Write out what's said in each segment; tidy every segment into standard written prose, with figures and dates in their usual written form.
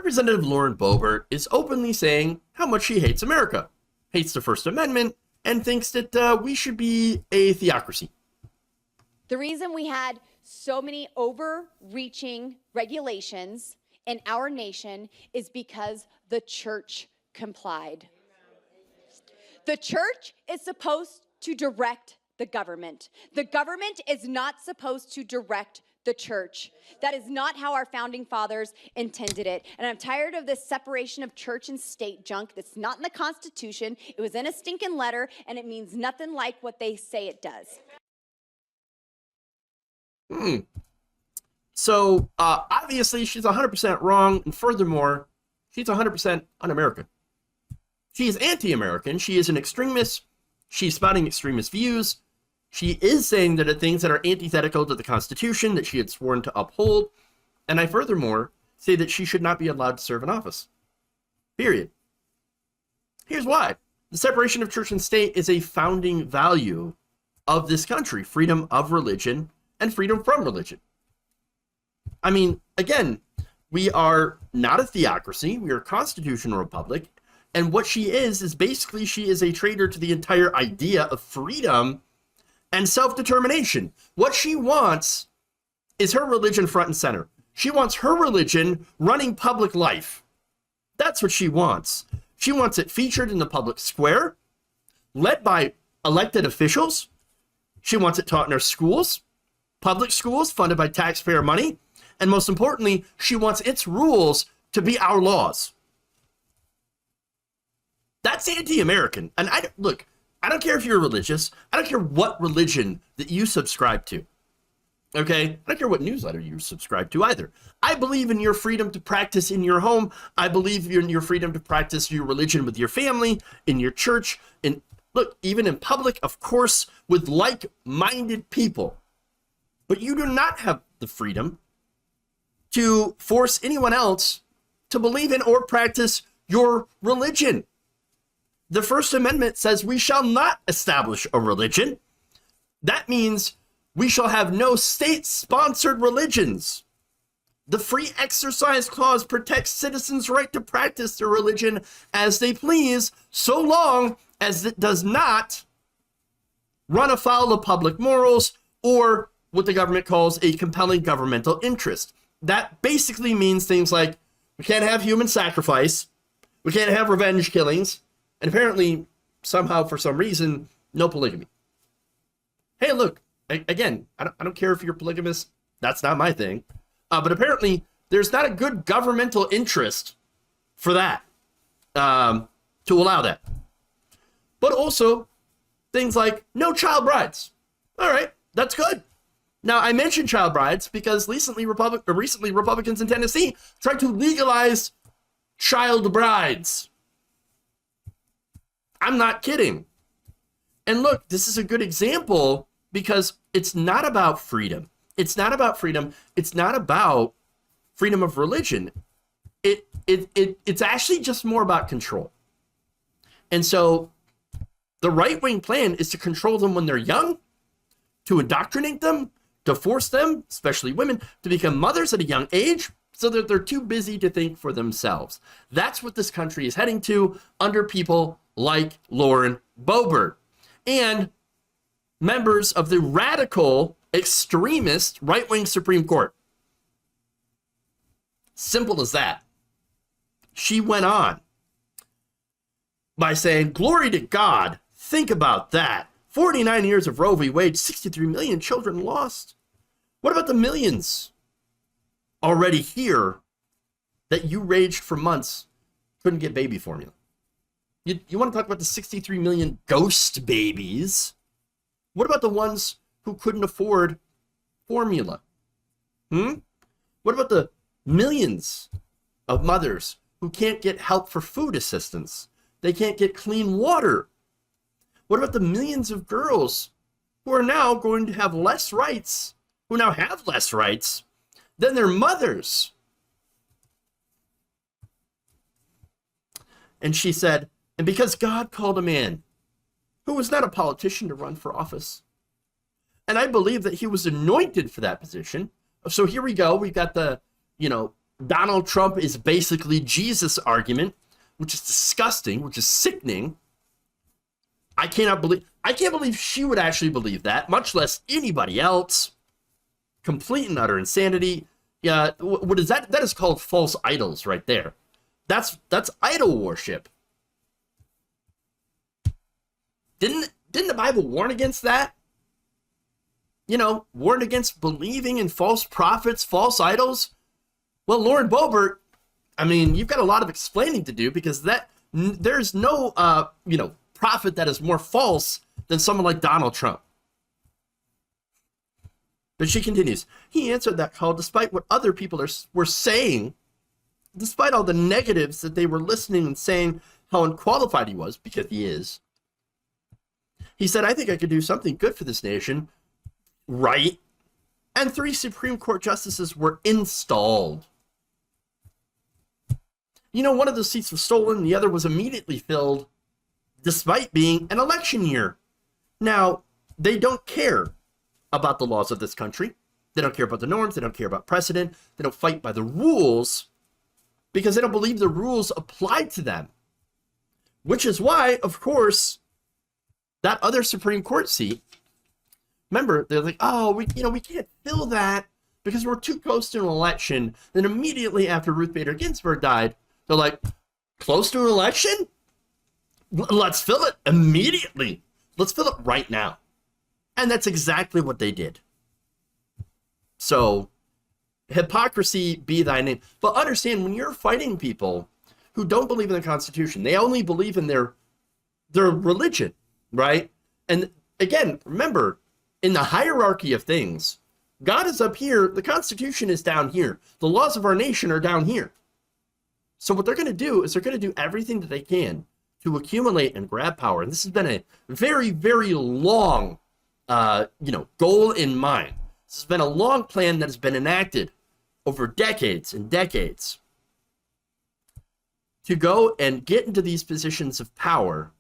Representative Lauren Boebert is openly saying how much she hates America, hates the First Amendment, and thinks that we should be a theocracy. The reason we had so many overreaching regulations in our nation is because the church complied. The church is supposed to direct the government. The government is not supposed to direct the church. That is not how our founding fathers intended it. And I'm tired of this separation of church and state junk that's not in the Constitution. It was in a stinking letter, and it means nothing like what they say it does. So, obviously, she's 100% wrong, and furthermore, she's 100% un-American. She is anti-American. She is an extremist. She's spouting extremist views. She is saying that things that are antithetical to the Constitution that she had sworn to uphold. And I furthermore say that she should not be allowed to serve in office. Period. Here's why. The separation of church and state is a founding value of this country. Freedom of religion and freedom from religion. I mean, again, we are not a theocracy. We are a constitutional republic. And what she is basically she is a traitor to the entire idea of freedom and self-determination. What she wants is her religion front and center. She wants her religion running public life. That's what she wants. She wants it featured in the public square, led by elected officials. She wants it taught in our schools, public schools funded by taxpayer money. And most importantly, she wants its rules to be our laws. That's anti-American. And look, I don't care if you're religious. I don't care what religion that you subscribe to. Okay? I don't care what newsletter you subscribe to either. I believe in your freedom to practice in your home. I believe in your freedom to practice your religion with your family, in your church, and look, even in public, of course, with like-minded people. But you do not have the freedom to force anyone else to believe in or practice your religion. The First Amendment says we shall not establish a religion. That means we shall have no state-sponsored religions. The Free Exercise Clause protects citizens' right to practice their religion as they please, so long as it does not run afoul of public morals or what the government calls a compelling governmental interest. That basically means things like we can't have human sacrifice, we can't have revenge killings, and apparently, somehow, for some reason, no polygamy. Hey, look, again, I don't care if you're polygamous. That's not my thing. But apparently, there's not a good governmental interest for that, to allow that. But also, things like no child brides. All right, that's good. Now, I mentioned child brides because recently Republicans in Tennessee tried to legalize child brides. I'm not kidding. And look, this is a good example because it's not about freedom. It's not about freedom. It's not about freedom of religion. It's actually just more about control. And so the right-wing plan is to control them when they're young, to indoctrinate them, to force them, especially women, to become mothers at a young age so that they're too busy to think for themselves. That's what this country is heading to under people like Lauren Boebert and members of the radical, extremist, right-wing Supreme Court. Simple as that. She went on by saying, glory to God, think about that. 49 years of Roe v. Wade, 63 million children lost. What about the millions already here that you raged for months, couldn't get baby formula? You want to talk about the 63 million ghost babies? What about the ones who couldn't afford formula? What about the millions of mothers who can't get help for food assistance? They can't get clean water. What about the millions of girls who are now going to have less rights, who now have less rights than their mothers? And she said, and because God called a man who was not a politician to run for office, and I believe that he was anointed for that position. So here we go. We've got the, Donald Trump is basically Jesus argument, which is disgusting, which is sickening. I can't believe she would actually believe that, much less anybody else. Complete and utter insanity. Yeah, what is that? That is called false idols right there. That's idol worship. Didn't the Bible warn against that? You know, warn against believing in false prophets, false idols. Well, Lauren Boebert, I mean, you've got a lot of explaining to do, because there's no prophet that is more false than someone like Donald Trump. But she continues, he answered that call despite what other people were saying, despite all the negatives that they were listening and saying how unqualified he was, because he is. He said, I think I could do something good for this nation. Right. And 3 Supreme Court justices were installed. You know, one of the seats was stolen, the other was immediately filled, despite being an election year. Now, they don't care about the laws of this country. They don't care about the norms. They don't care about precedent. They don't fight by the rules because they don't believe the rules apply to them. Which is why, of course, that other Supreme Court seat, remember, they're like, oh, we can't fill that because we're too close to an election. Then immediately after Ruth Bader Ginsburg died, they're like, close to an election? Let's fill it immediately. Let's fill it right now. And that's exactly what they did. So, hypocrisy be thy name. But understand, when you're fighting people who don't believe in the Constitution, they only believe in their religion, right? And again, remember, in the hierarchy of things, God is up here, the Constitution is down here. The laws of our nation are down here. So what they're going to do is they're going to do everything that they can to accumulate and grab power. And this has been a very, very long, goal in mind. This has been a long plan that has been enacted over decades and decades to go and get into these positions of power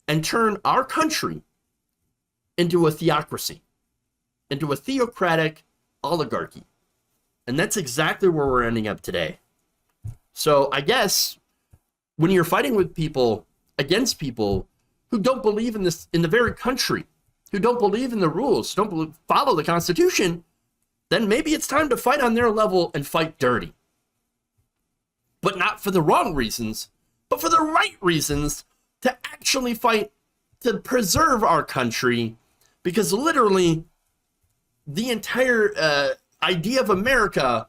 and turn our country into a theocracy, into a theocratic oligarchy. And that's exactly where we're ending up today. So I guess when you're fighting with people, against people who don't believe in this, in the very country, who don't believe in the rules, don't follow the Constitution, then maybe it's time to fight on their level and fight dirty. But not for the wrong reasons, but for the right reasons, to actually fight to preserve our country, because literally the entire idea of America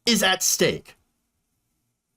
is at stake.